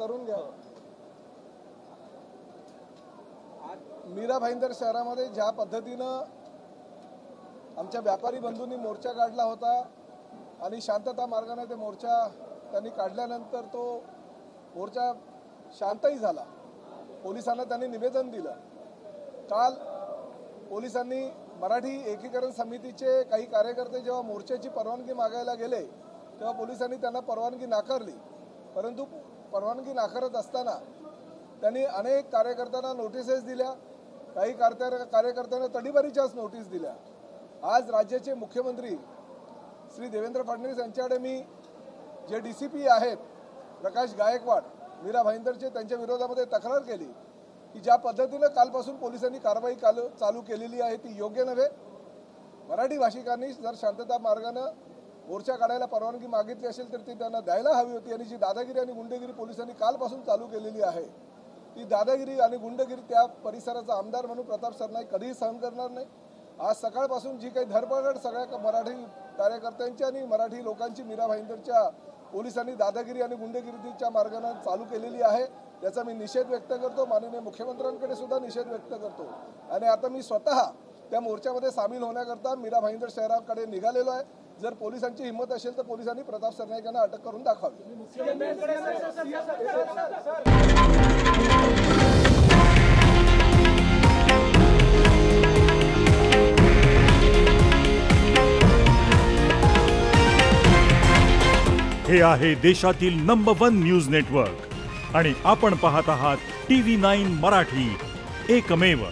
करून घ्या। मीरा भाईंदर शहरामध्ये ज्या पद्धतीनं आमच्या व्यापारी बंधूंनी मोर्चा काढला होता आणि शांतता मार्गाने ते मोर्चा त्यांनी काढल्यानंतर तो मोर्चा शांतही झाला। पोलिसांना त्यांनी निवेदन दिलं। काल पोलिसांनी मराठी एकीकरण समितीचे काही कार्यकर्ते जेव्हा मोर्चाची परवानगी मागायला गेले तेव्हा पोलिसांनी त्यांना परवानगी नाकारली। परंतु परवानगी नाकारत असताना त्यांनी अनेक कार्यकर्त्यांना नोटिसेस दिल्या, काही कार्यकर्त्यांना तडीपारीच्याच नोटीस दिल्या। आज राज्याचे मुख्यमंत्री श्री देवेंद्र फडणवीस यांच्याकडे मी जे DCP आहेत प्रकाश गायकवाड मीरा भाईंदरचे त्यांच्या विरोधामध्ये तक्रार केली की ज्या पद्धतीने कालपासून पोलिसांनी कारवाई चालू केलेली आहे ती योग्य नव्हे। मराठी भाषिकांनी जर शांतता मार्गाने मोर्चा काढायला परवानगी मागितली असेल तर ती त्यांना द्यायला हवी होती आणि जी दादागिरी आणि गुंडगिरी पोलिसांनी कालपासून चालू केलेली आहे ती दादागिरी आणि गुंडगिरी त्या परिसराचा आमदार म्हणून प्रताप सरनाईक कधीही सहन करणार नाही। आज सकाळपासून जी काही धरपकड सगळ्या मराठी कार्यकर्त्यांची आणि मराठी लोकांची मीरा भाईंदरच्या पोलिसांनी दादागिरी आणि गुंडगिरीच्या मार्गाने चालू केलेली आहे त्याचा मी निषेध व्यक्त करतो। माननीय मुख्यमंत्र्यांकडे सुद्धा निषेध व्यक्त करतो आणि आता मी स्वतः त्या मोर्चामध्ये सामील होण्याकरता मीरा भाईंदर शहराकडे निघालेलो आहे। जर पोलिसांची हिंमत असेल तर पोलिसांनी प्रताप सरनाईक यांना अटक करून दाखवावी। हे आहे देशातील नंबर 1 न्यूज नेटवर्क आणि आपण पाहत आहात TV9 मराठी, एकमेव।